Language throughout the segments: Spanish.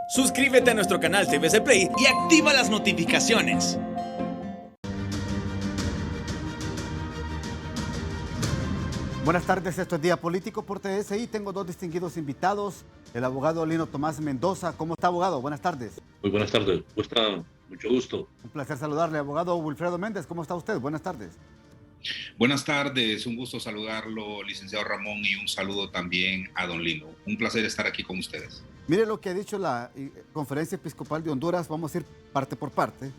Suscríbete a nuestro canal TVC Play y activa las notificaciones. Buenas tardes, esto es Día Político por TSI. Tengo dos distinguidos invitados, el abogado Lino Tomás Mendoza. ¿Cómo está, abogado? Buenas tardes. Muy buenas tardes, ¿cómo está? Mucho gusto. Un placer saludarle, abogado Wilfredo Méndez. ¿Cómo está usted? Buenas tardes. Buenas tardes, un gusto saludarlo, licenciado Ramón, y un saludo también a don Lino. Un placer estar aquí con ustedes. Mire lo que ha dicho la Conferencia Episcopal de Honduras, vamos a ir parte por parte.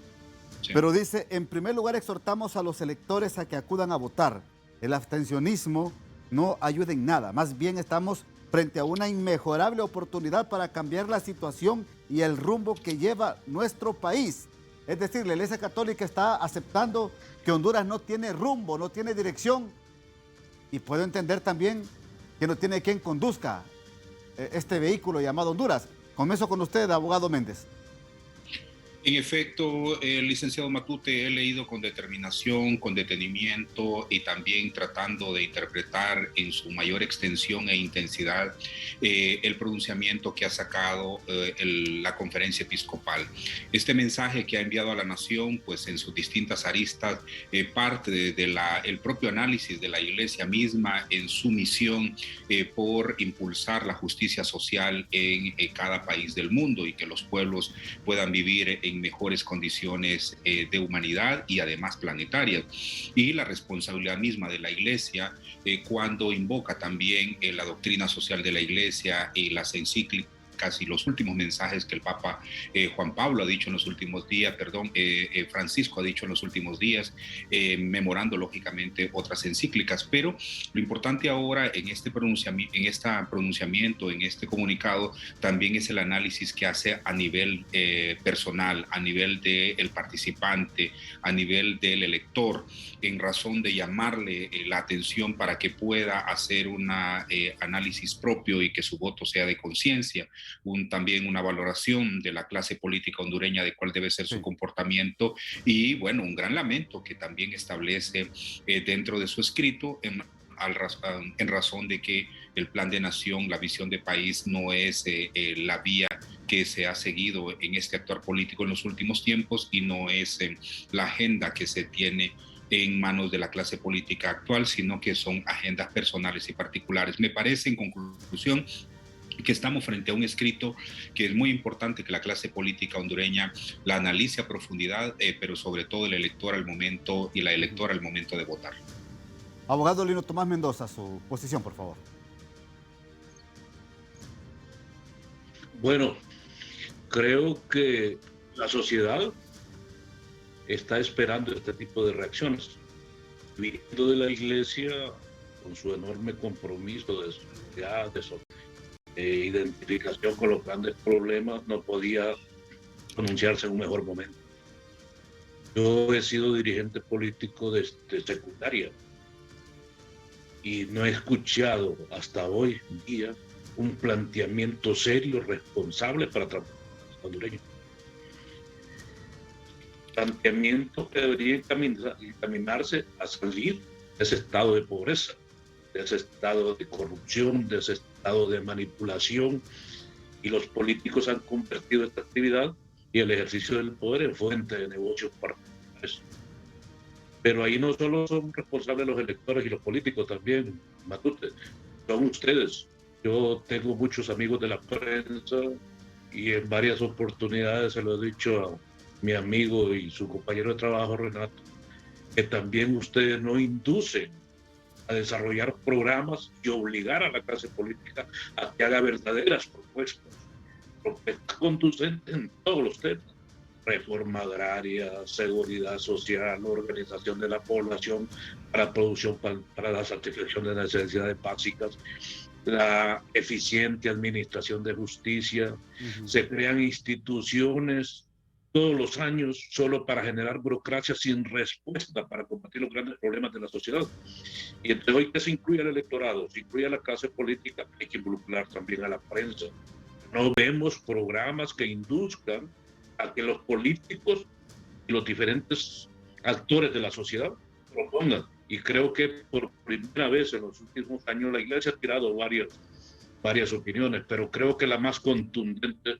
Sí. Pero dice, en primer lugar exhortamos a los electores a que acudan a votar. El abstencionismo no ayuda en nada, más bien estamos frente a una inmejorable oportunidad para cambiar la situación y el rumbo que lleva nuestro país. Es decir, la Iglesia Católica está aceptando que Honduras no tiene rumbo, no tiene dirección, y puedo entender también que no tiene quien conduzca este vehículo llamado Honduras. Comienzo con usted, abogado Méndez. En efecto, licenciado Matute, he leído con determinación, con detenimiento y también tratando de interpretar en su mayor extensión e intensidad el pronunciamiento que ha sacado la conferencia episcopal. Este mensaje que ha enviado a la nación, pues en sus distintas aristas, parte del propio análisis de la Iglesia misma en su misión por impulsar la justicia social en cada país del mundo y que los pueblos puedan vivir en mejores condiciones de humanidad y además planetarias. Y la responsabilidad misma de la Iglesia cuando invoca también la doctrina social de la Iglesia y las encíclicas y los últimos mensajes que el Papa Juan Pablo ha dicho en los últimos días, Francisco ha dicho en los últimos días, memorando lógicamente otras encíclicas. Pero lo importante ahora en este pronunciamiento, en este comunicado, también es el análisis que hace a nivel personal, a nivel del participante, a nivel del elector, en razón de llamarle la atención para que pueda hacer un análisis propio y que su voto sea de conciencia. También una valoración de la clase política hondureña de cuál debe ser su comportamiento y, bueno, un gran lamento que también establece dentro de su escrito en razón de que el plan de nación, la visión de país no es la vía que se ha seguido en este actuar político en los últimos tiempos y no es la agenda que se tiene en manos de la clase política actual, sino que son agendas personales y particulares. Me parece, en conclusión, que estamos frente a un escrito que es muy importante que la clase política hondureña la analice a profundidad, pero sobre todo el elector al momento y la electora al momento de votar. Abogado Lino Tomás Mendoza, su posición, por favor. Bueno, creo que la sociedad está esperando este tipo de reacciones. Viniendo de la Iglesia, con su enorme compromiso de solidaridad, de identificación con los grandes problemas, no podía pronunciarse en un mejor momento. Yo he sido dirigente político de secundaria y no he escuchado hasta hoy día un planteamiento serio, responsable para tratar a los hondureños. Planteamiento que debería encaminarse a salir de ese estado de pobreza, de ese estado de corrupción, de ese estado de manipulación, y los políticos han convertido esta actividad y el ejercicio del poder en fuente de negocios particulares. Pero ahí no solo son responsables los electores y los políticos también, Matute, son ustedes. Yo tengo muchos amigos de la prensa y en varias oportunidades se lo he dicho a mi amigo y su compañero de trabajo, Renato, que también ustedes no inducen a desarrollar programas y obligar a la clase política a que haga verdaderas propuestas conducentes en todos los temas: reforma agraria, seguridad social, organización de la población para producción, para la satisfacción de necesidades básicas, la eficiente administración de justicia. Se crean instituciones todos los años solo para generar burocracia sin respuesta para combatir los grandes problemas de la sociedad. Y entonces hoy que se incluye al electorado, se incluye a la clase política, hay que involucrar también a la prensa. No vemos programas que induzcan a que los políticos y los diferentes actores de la sociedad propongan. Y creo que por primera vez en los últimos años la Iglesia ha tirado varias opiniones, pero creo que la más contundente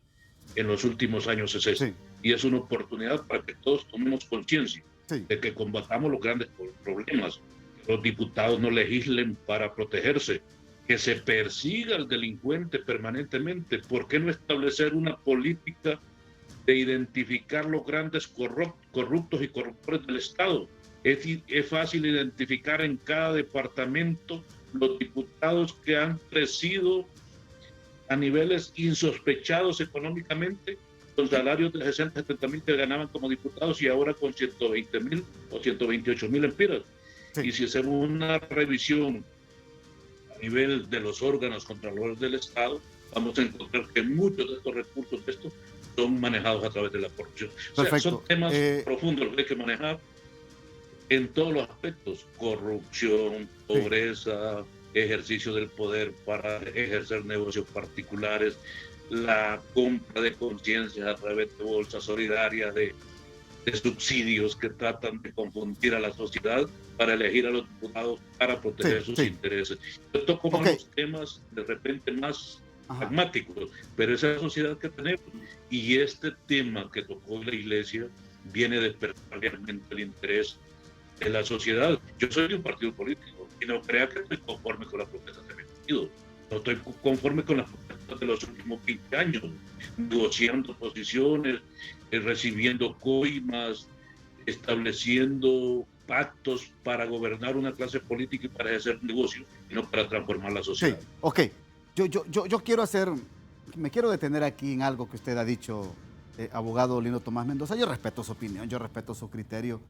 en los últimos años es esta. Sí. Y es una oportunidad para que todos tomemos conciencia Sí. de que combatamos los grandes problemas, que los diputados no legislen para protegerse, que se persiga al delincuente permanentemente. ¿Por qué no establecer una política de identificar los grandes corruptos y corruptores del Estado? Es fácil identificar en cada departamento los diputados que han crecido a niveles insospechados económicamente, con salarios de 60, 70 mil que ganaban como diputados y ahora con 120 mil o 128 mil empiras. Sí. Y si hacemos una revisión a nivel de los órganos controladores del Estado, vamos a encontrar que muchos de estos recursos de estos son manejados a través de la corrupción. O sea, son temas profundos que hay que manejar en todos los aspectos: corrupción, pobreza, ejercicio del poder para ejercer negocios particulares, la compra de conciencias a través de bolsas solidarias, de subsidios que tratan de confundir a la sociedad para elegir a los diputados para proteger sus intereses. Yo toco los temas de repente más pragmáticos, pero esa es la sociedad que tenemos, y este tema que tocó la Iglesia viene a despertar realmente el interés de la sociedad. Yo soy de un partido político y no crea que estoy conforme con las protestas de mi partido. No estoy conforme con las protestas de los últimos 20 años, negociando posiciones, recibiendo coimas, estableciendo pactos para gobernar una clase política y para ejercer negocios, y no para transformar la sociedad. Sí, ok. Yo me quiero detener aquí en algo que usted ha dicho, abogado Lino Tomás Mendoza. Yo respeto su opinión, yo respeto su criterio.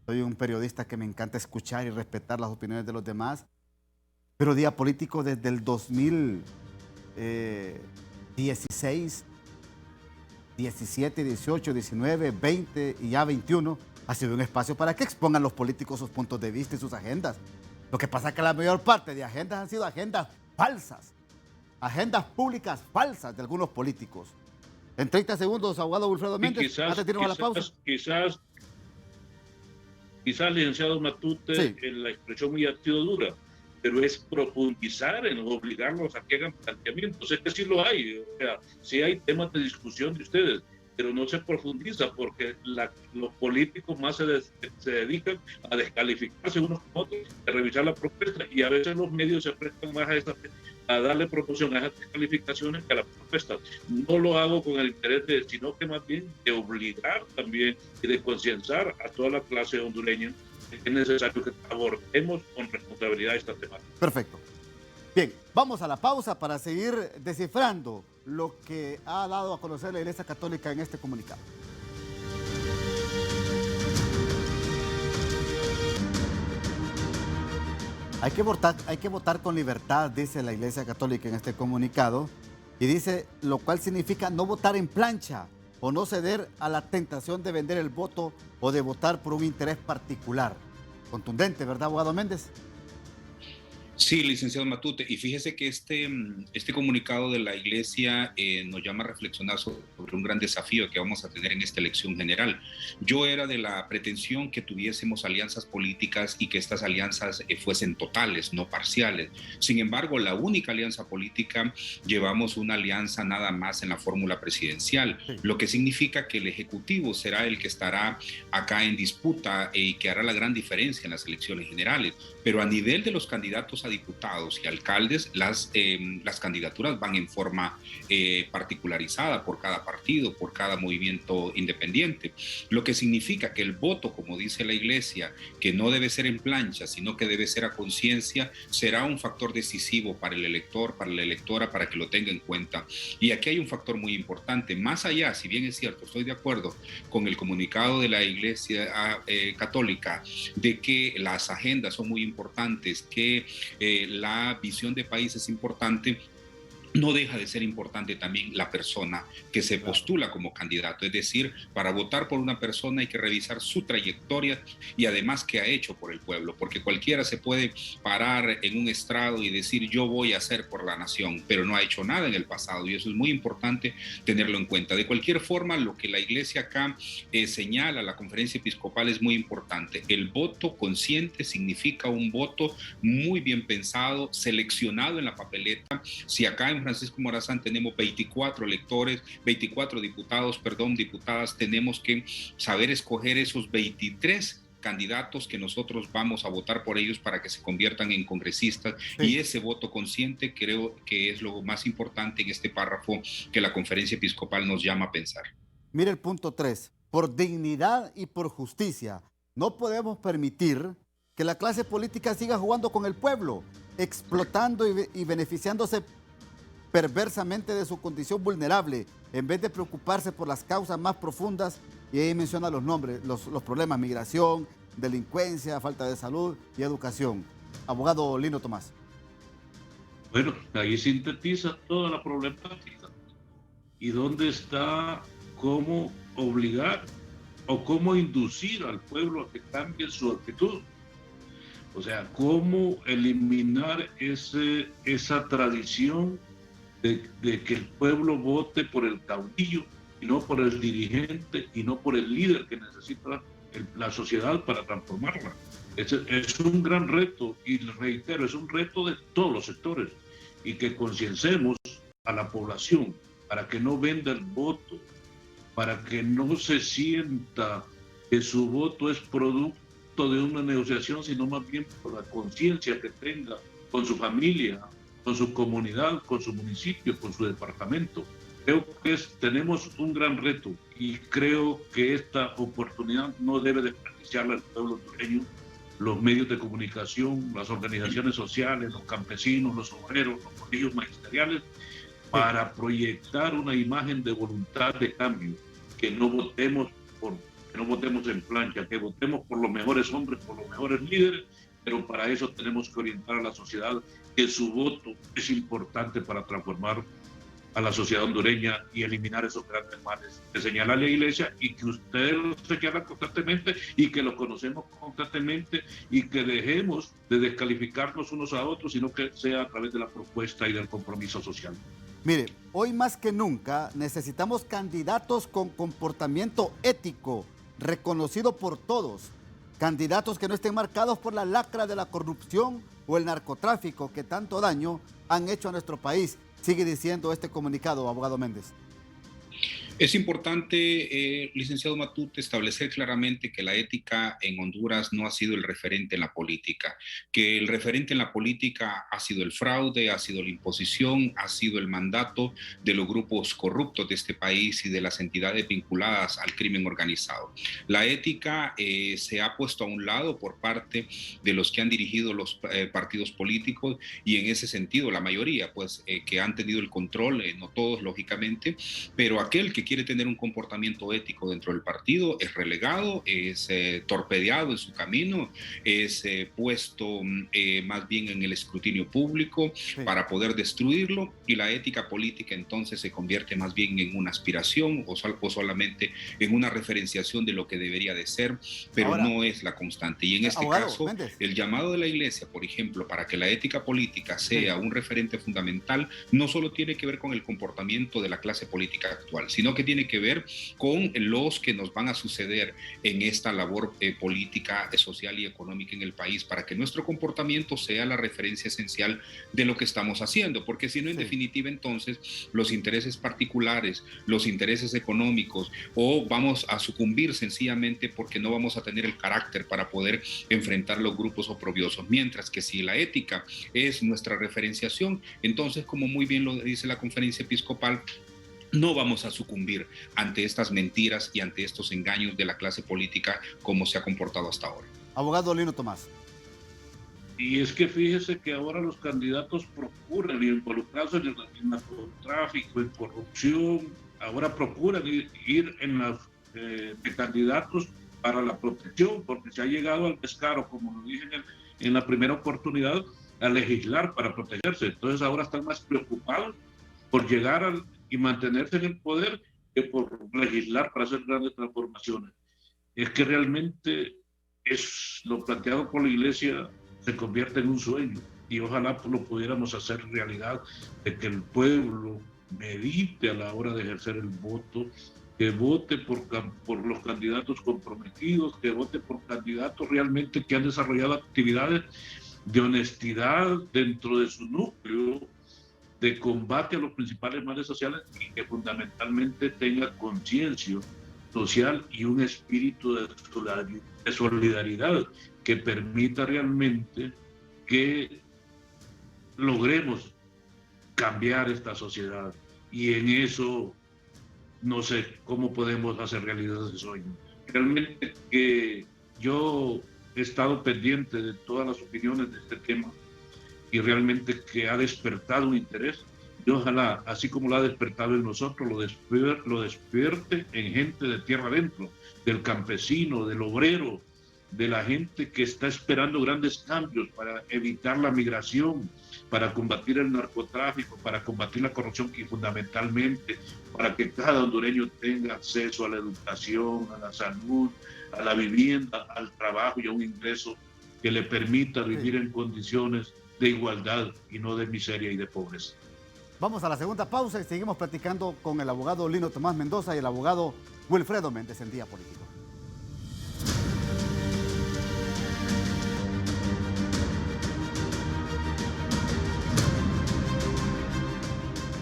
Soy un periodista que me encanta escuchar y respetar las opiniones de los demás. Pero día político desde el 2016, 17, 18, 19, 20 y ya 21 ha sido un espacio para que expongan los políticos sus puntos de vista y sus agendas. Lo que pasa es que la mayor parte de agendas han sido agendas falsas, agendas públicas falsas de algunos políticos. En 30 segundos, abogado Wilfredo Méndez, antes de irnos a la pausa. Quizás, licenciado Matute, la expresión muy ha sido dura, pero es profundizar en obligarlos a que hagan planteamientos. Es que sí lo hay, o sea, sí hay temas de discusión de ustedes, pero no se profundiza porque los políticos más se dedican a descalificarse unos con otros, a revisar la propuesta, y a veces los medios se prestan más a darle promoción a esas descalificaciones que a las propuestas. No lo hago con el interés sino que más bien de obligar también y de concienciar a toda la clase hondureña que es necesario que abordemos con responsabilidad esta temática. Perfecto. Bien, vamos a la pausa para seguir descifrando lo que ha dado a conocer la Iglesia Católica en este comunicado. Hay que votar con libertad, dice la Iglesia Católica en este comunicado, y dice, lo cual significa no votar en plancha o no ceder a la tentación de vender el voto o de votar por un interés particular. Contundente, ¿verdad, abogado Méndez? Sí, licenciado Matute, y fíjese que este comunicado de la Iglesia nos llama a reflexionar sobre un gran desafío que vamos a tener en esta elección general. Yo era de la pretensión que tuviésemos alianzas políticas y que estas alianzas fuesen totales, no parciales. Sin embargo, la única alianza política, llevamos una alianza nada más en la fórmula presidencial, lo que significa que el Ejecutivo será el que estará acá en disputa y que hará la gran diferencia en las elecciones generales. Pero a nivel de los candidatos a diputados y alcaldes, las candidaturas van en forma particularizada por cada partido, por cada movimiento independiente, lo que significa que el voto, como dice la Iglesia, que no debe ser en plancha, sino que debe ser a conciencia, será un factor decisivo para el elector, para la electora, para que lo tenga en cuenta. Y aquí hay un factor muy importante, más allá, si bien es cierto, estoy de acuerdo con el comunicado de la Iglesia Católica, de que las agendas son muy importantes, que la visión de país es importante, no deja de ser importante también la persona que se postula como candidato. Es decir, para votar por una persona hay que revisar su trayectoria y además qué ha hecho por el pueblo, porque cualquiera se puede parar en un estrado y decir yo voy a hacer por la nación, pero no ha hecho nada en el pasado, y eso es muy importante tenerlo en cuenta. De cualquier forma, lo que la Iglesia acá señala, la Conferencia Episcopal, es muy importante. El voto consciente significa un voto muy bien pensado, seleccionado en la papeleta. Si acá en San Francisco Morazán tenemos 24 electores, 24 diputados, diputadas, tenemos que saber escoger esos 23 candidatos que nosotros vamos a votar por ellos para que se conviertan en congresistas, sí. Y ese voto consciente creo que es lo más importante en este párrafo que la Conferencia Episcopal nos llama a pensar. Mire el punto 3, por dignidad y por justicia, no podemos permitir que la clase política siga jugando con el pueblo, explotando y beneficiándose perversamente de su condición vulnerable, en vez de preocuparse por las causas más profundas. Y ahí menciona los nombres, los problemas: migración, delincuencia, falta de salud y educación. Abogado Lino Tomás. Bueno, ahí sintetiza toda la problemática. ¿Y dónde está cómo obligar o cómo inducir al pueblo a que cambie su actitud? O sea, cómo eliminar esa tradición de que el pueblo vote por el caudillo y no por el dirigente y no por el líder que necesita la sociedad para transformarla. Es un gran reto, y reitero, es un reto de todos los sectores, y que conciencemos a la población para que no venda el voto, para que no se sienta que su voto es producto de una negociación, sino más bien por la conciencia que tenga con su familia, con su comunidad, con su municipio, con su departamento. Creo que tenemos un gran reto, y creo que esta oportunidad no debe desperdiciarla el pueblo hondureño, los medios de comunicación, las organizaciones sociales, los campesinos, los obreros, los colegios magisteriales, para proyectar una imagen de voluntad de cambio, que no votemos en plancha, que votemos por los mejores hombres, por los mejores líderes, pero para eso tenemos que orientar a la sociedad que su voto es importante para transformar a la sociedad hondureña y eliminar esos grandes males, de señalar a la iglesia, y que ustedes lo señalan constantemente y que lo conocemos constantemente, y que dejemos de descalificarnos unos a otros, sino que sea a través de la propuesta y del compromiso social. Mire, hoy más que nunca necesitamos candidatos con comportamiento ético, reconocido por todos, candidatos que no estén marcados por la lacra de la corrupción o el narcotráfico que tanto daño han hecho a nuestro país. Sigue diciendo este comunicado, abogado Méndez. Es importante, licenciado Matute, establecer claramente que la ética en Honduras no ha sido el referente en la política, que el referente en la política ha sido el fraude, ha sido la imposición, ha sido el mandato de los grupos corruptos de este país y de las entidades vinculadas al crimen organizado. La ética se ha puesto a un lado por parte de los que han dirigido los partidos políticos, y en ese sentido la mayoría, pues, que han tenido el control, no todos lógicamente, pero aquel que quiere tener un comportamiento ético dentro del partido es relegado, es torpedeado en su camino, es puesto más bien en el escrutinio público, sí, para poder destruirlo, y la ética política entonces se convierte más bien en una aspiración o solamente en una referenciación de lo que debería de ser, pero ahora, no es la constante. Y en este caso, Méndez, el llamado de la Iglesia, por ejemplo, para que la ética política sea, sí, un referente fundamental, no solo tiene que ver con el comportamiento de la clase política actual, sino que tiene que ver con los que nos van a suceder en esta labor política, social y económica en el país, para que nuestro comportamiento sea la referencia esencial de lo que estamos haciendo, porque si no, en definitiva, entonces los intereses particulares, los intereses económicos, o vamos a sucumbir sencillamente porque no vamos a tener el carácter para poder enfrentar los grupos oprobiosos, mientras que si la ética es nuestra referenciación, entonces, como muy bien lo dice la Conferencia Episcopal, no vamos a sucumbir ante estas mentiras y ante estos engaños de la clase política como se ha comportado hasta ahora. Abogado Lino Tomás. Y es que fíjese que ahora los candidatos procuran involucrarse en el narcotráfico, en corrupción, ahora procuran ir en las de candidatos para la protección, porque se ha llegado al descaro, como lo dije en la primera oportunidad, a legislar para protegerse. Entonces ahora están más preocupados por llegar y mantenerse en el poder que por legislar para hacer grandes transformaciones. Es que realmente lo planteado por la Iglesia se convierte en un sueño, y ojalá lo pudiéramos hacer realidad, de que el pueblo medite a la hora de ejercer el voto, que vote por los candidatos comprometidos, que vote por candidatos realmente que han desarrollado actividades de honestidad dentro de su núcleo, de combate a los principales males sociales y que fundamentalmente tenga conciencia social y un espíritu de solidaridad que permita realmente que logremos cambiar esta sociedad. Y en eso no sé cómo podemos hacer realidad ese sueño. Realmente que yo he estado pendiente de todas las opiniones de este tema y realmente que ha despertado un interés. Y ojalá, así como lo ha despertado en nosotros, lo despierte en gente de tierra adentro, del campesino, del obrero, de la gente que está esperando grandes cambios para evitar la migración, para combatir el narcotráfico, para combatir la corrupción y fundamentalmente para que cada hondureño tenga acceso a la educación, a la salud, a la vivienda, al trabajo y a un ingreso que le permita vivir en condiciones de igualdad y no de miseria y de pobreza. Vamos a la segunda pausa y seguimos platicando con el abogado Lino Tomás Mendoza y el abogado Wilfredo Méndez en Día Político.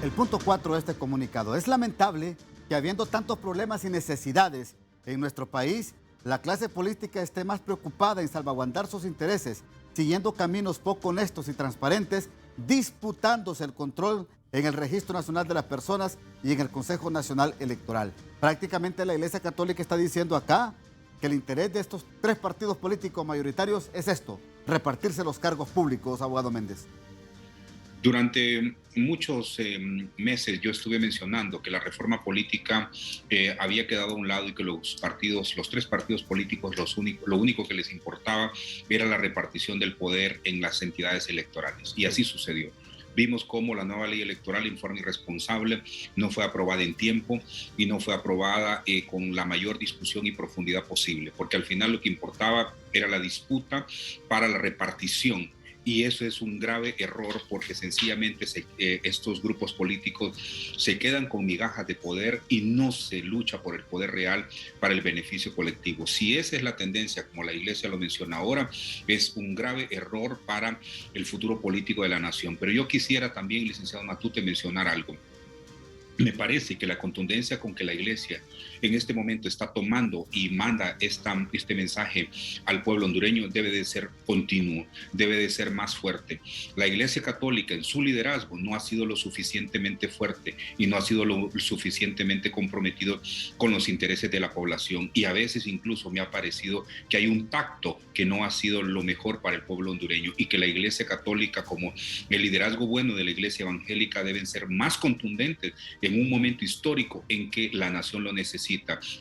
El punto 4 de este comunicado. Es lamentable que habiendo tantos problemas y necesidades en nuestro país, la clase política esté más preocupada en salvaguardar sus intereses, siguiendo caminos poco honestos y transparentes, disputándose el control en el Registro Nacional de las Personas y en el Consejo Nacional Electoral. Prácticamente la Iglesia Católica está diciendo acá que el interés de estos tres partidos políticos mayoritarios es esto, repartirse los cargos públicos, abogado Méndez. Durante muchos meses yo estuve mencionando que la reforma política había quedado a un lado y que los tres partidos políticos, lo único que les importaba era la repartición del poder en las entidades electorales. Y así sucedió. Vimos cómo la nueva ley electoral en forma irresponsable no fue aprobada en tiempo y no fue aprobada con la mayor discusión y profundidad posible, porque al final lo que importaba era la disputa para la repartición. Y eso es un grave error porque sencillamente estos grupos políticos se quedan con migajas de poder y no se lucha por el poder real para el beneficio colectivo. Si esa es la tendencia, como la Iglesia lo menciona ahora, es un grave error para el futuro político de la nación. Pero yo quisiera también, licenciado Matute, mencionar algo. Me parece que la contundencia con que la Iglesia en este momento está tomando y manda este mensaje al pueblo hondureño debe de ser continuo, debe de ser más fuerte. La Iglesia Católica en su liderazgo no ha sido lo suficientemente fuerte y no ha sido lo suficientemente comprometido con los intereses de la población, y a veces incluso me ha parecido que hay un tacto que no ha sido lo mejor para el pueblo hondureño, y que la Iglesia Católica, como el liderazgo bueno de la Iglesia Evangélica, deben ser más contundentes en un momento histórico en que la nación lo necesita.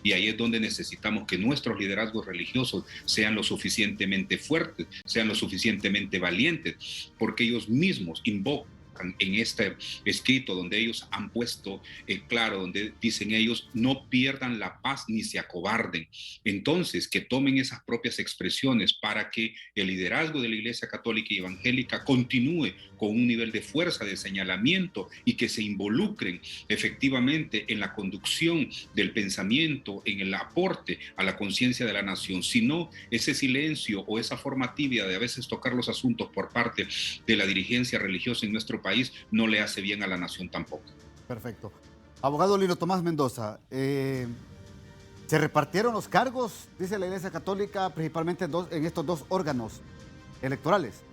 Y ahí es donde necesitamos que nuestros liderazgos religiosos sean lo suficientemente fuertes, sean lo suficientemente valientes, porque ellos mismos invocan en este escrito donde ellos han puesto claro, donde dicen ellos: no pierdan la paz ni se acobarden. Entonces, que tomen esas propias expresiones para que el liderazgo de la Iglesia Católica y Evangélica continúe con un nivel de fuerza, de señalamiento, y que se involucren efectivamente en la conducción del pensamiento, en el aporte a la conciencia de la nación. Si no, ese silencio o esa forma tibia de a veces tocar los asuntos por parte de la dirigencia religiosa en nuestro país no le hace bien a la nación tampoco. Perfecto. Abogado Lino Tomás Mendoza, se repartieron los cargos, dice la Iglesia Católica, principalmente en estos dos órganos electorales.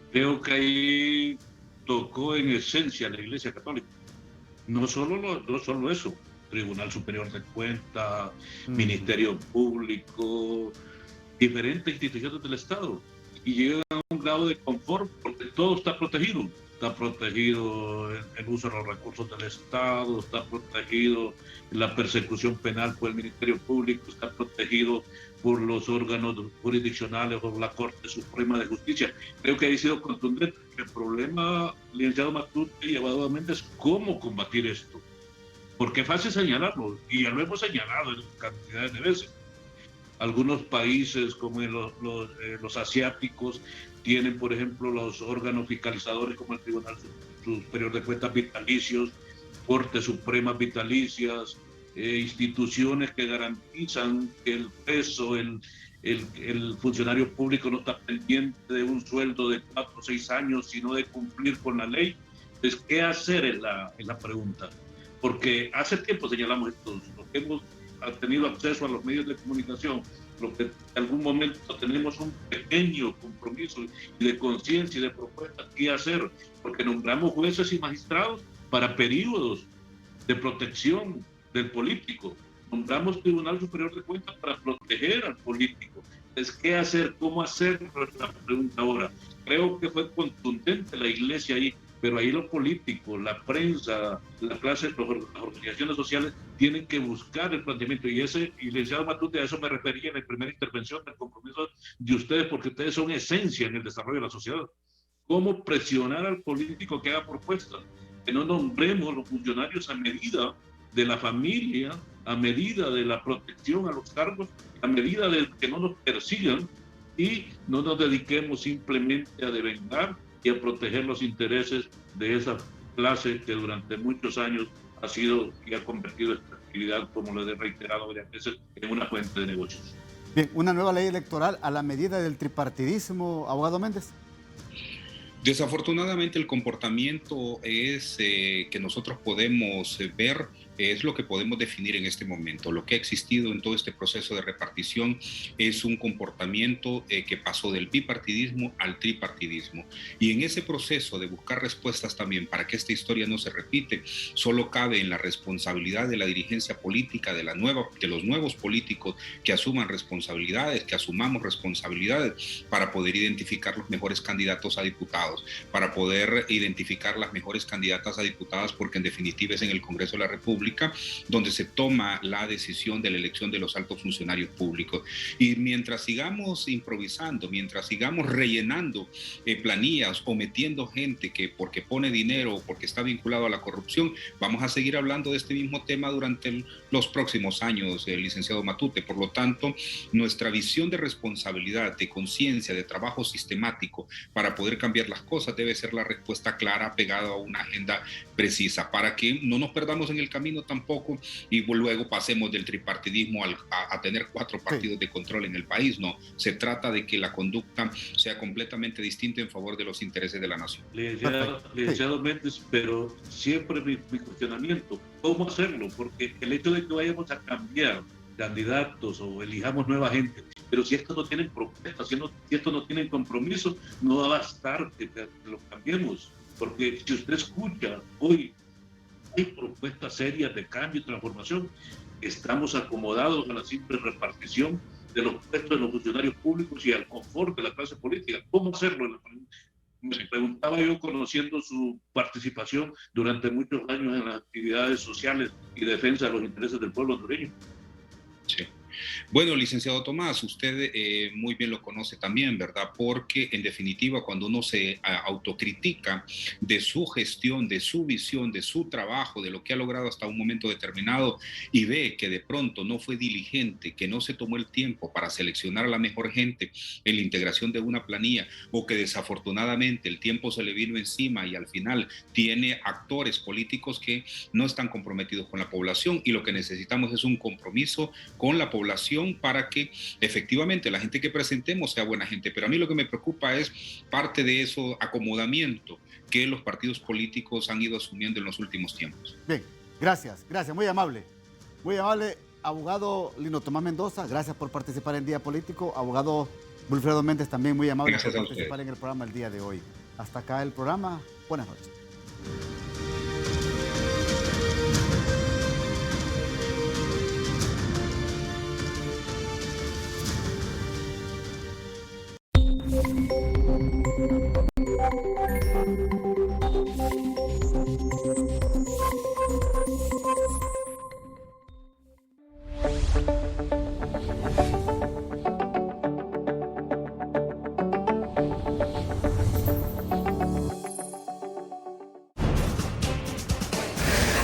Creo que ahí tocó en esencia la Iglesia Católica. No solo eso, Tribunal Superior de Cuentas, Ministerio Público, diferentes instituciones del Estado, y llegan a un grado de confort porque todo está protegido. Está protegido el uso de los recursos del Estado, está protegido la persecución penal por el Ministerio Público, está protegido por los órganos jurisdiccionales o la Corte Suprema de Justicia. Creo que ha sido contundente. El problema, licenciado Matute y abogado Méndez, es cómo combatir esto. Porque es fácil señalarlo, y ya lo hemos señalado en cantidades de veces. Algunos países, como los asiáticos, tienen, por ejemplo, los órganos fiscalizadores como el Tribunal Superior de Cuentas vitalicios, Cortes Supremas vitalicias, instituciones que garantizan que el peso, el funcionario público no está pendiente de un sueldo de 4 o 6 años, sino de cumplir con la ley. Entonces, ¿qué hacer es la pregunta? Porque hace tiempo señalamos esto, los que hemos tenido acceso a los medios de comunicación, los que en algún momento tenemos un pequeño compromiso y de conciencia y de propuesta, ¿qué hacer? Porque nombramos jueces y magistrados para periodos de protección del político. Nombramos Tribunal Superior de Cuentas para proteger al político. Entonces, ¿qué hacer? ¿Cómo hacer? La pregunta ahora. Creo que fue contundente la Iglesia ahí, pero ahí los políticos, la prensa, la clase, las organizaciones sociales tienen que buscar el planteamiento. Y licenciado Matute, a eso me refería en la primera intervención, del compromiso de ustedes, porque ustedes son esencia en el desarrollo de la sociedad. ¿Cómo presionar al político que haga propuestas? Que no nombremos los funcionarios a medida de la familia, a medida de la protección a los cargos, a medida de que no nos persigan y no nos dediquemos simplemente a devengar y a proteger los intereses de esa clase que durante muchos años ha sido y ha convertido esta actividad, como lo he reiterado varias veces, en una fuente de negocios. Bien, una nueva ley electoral a la medida del tripartidismo, abogado Méndez. Desafortunadamente el comportamiento es que nosotros podemos ver, es lo que podemos definir en este momento. Lo que ha existido en todo este proceso de repartición es un comportamiento que pasó del bipartidismo al tripartidismo. Y en ese proceso de buscar respuestas también para que esta historia no se repite, solo cabe en la responsabilidad de la dirigencia política, de los nuevos políticos que asuman responsabilidades, que asumamos responsabilidades para poder identificar los mejores candidatos a diputados, para poder identificar las mejores candidatas a diputadas, porque en definitiva es en el Congreso de la República donde se toma la decisión de la elección de los altos funcionarios públicos. Y mientras sigamos improvisando, mientras sigamos rellenando planillas o metiendo gente que porque pone dinero o porque está vinculado a la corrupción, vamos a seguir hablando de este mismo tema durante los próximos años, licenciado Matute. Por lo tanto, nuestra visión de responsabilidad, de conciencia, de trabajo sistemático para poder cambiar las cosas debe ser la respuesta clara, pegada a una agenda precisa, para que no nos perdamos en el camino tampoco y luego pasemos del tripartidismo a tener 4 partidos de control en el país. No, se trata de que la conducta sea completamente distinta en favor de los intereses de la nación. Licenciado Méndez, pero siempre mi cuestionamiento, ¿cómo hacerlo? Porque el hecho de que vayamos a cambiar candidatos o elijamos nueva gente, pero si estos no tienen propuestas, si estos no tienen compromiso, no va a bastar que lo cambiemos. Porque si usted escucha hoy, hay propuestas serias de cambio y transformación. Estamos acomodados a la simple repartición de los puestos de los funcionarios públicos y al confort de la clase política. ¿Cómo hacerlo? Me preguntaba yo, conociendo su participación durante muchos años en las actividades sociales y defensa de los intereses del pueblo hondureño. Sí. Bueno, licenciado Tomás, usted muy bien lo conoce también, ¿verdad? Porque en definitiva, cuando uno se autocritica de su gestión, de su visión, de su trabajo, de lo que ha logrado hasta un momento determinado y ve que de pronto no fue diligente, que no se tomó el tiempo para seleccionar a la mejor gente en la integración de una planilla, o que desafortunadamente el tiempo se le vino encima y al final tiene actores políticos que no están comprometidos con la población, y lo que necesitamos es un compromiso con la población para que efectivamente la gente que presentemos sea buena gente. Pero a mí lo que me preocupa es parte de eso acomodamiento que los partidos políticos han ido asumiendo en los últimos tiempos. Bien, gracias, muy amable. Muy amable, abogado Lino Tomás Mendoza, gracias por participar en Día Político. Abogado Wilfredo Méndez, también muy amable por participar en el programa el día de hoy. Hasta acá el programa. Buenas noches.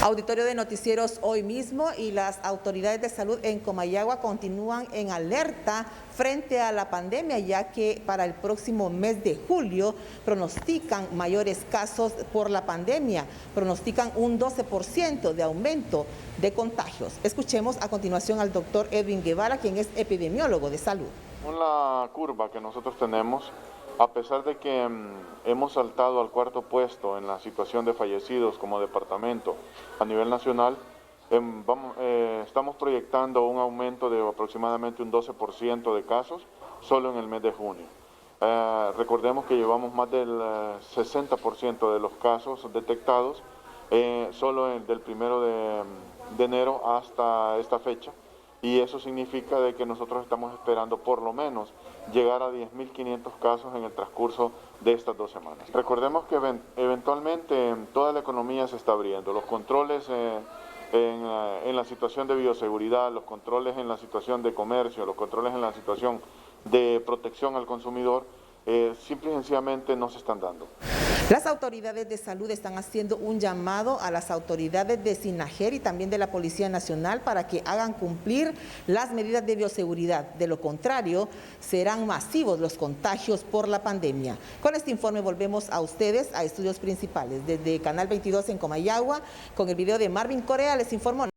Auditorio de noticieros hoy mismo, y las autoridades de salud en Comayagua continúan en alerta frente a la pandemia, ya que para el próximo mes de julio pronostican mayores casos por la pandemia, pronostican un 12% de aumento de contagios. Escuchemos a continuación al doctor Edwin Guevara, quien es epidemiólogo de salud. Con la curva que nosotros tenemos, a pesar de que hemos saltado al cuarto puesto en la situación de fallecidos como departamento a nivel nacional, estamos proyectando un aumento de aproximadamente un 12% de casos solo en el mes de junio. Recordemos que llevamos más del 60% de los casos detectados solo del 1 de enero hasta esta fecha. Y eso significa de que nosotros estamos esperando por lo menos llegar a 10.500 casos en el transcurso de estas 2 semanas. Recordemos que eventualmente toda la economía se está abriendo. Los controles en la situación de bioseguridad, los controles en la situación de comercio, los controles en la situación de protección al consumidor, simple y sencillamente no se están dando. Las autoridades de salud están haciendo un llamado a las autoridades de SINAGER y también de la Policía Nacional para que hagan cumplir las medidas de bioseguridad. De lo contrario, serán masivos los contagios por la pandemia. Con este informe volvemos a ustedes a Estudios Principales. Desde Canal 22 en Comayagua, con el video de Marvin Corea, les informó.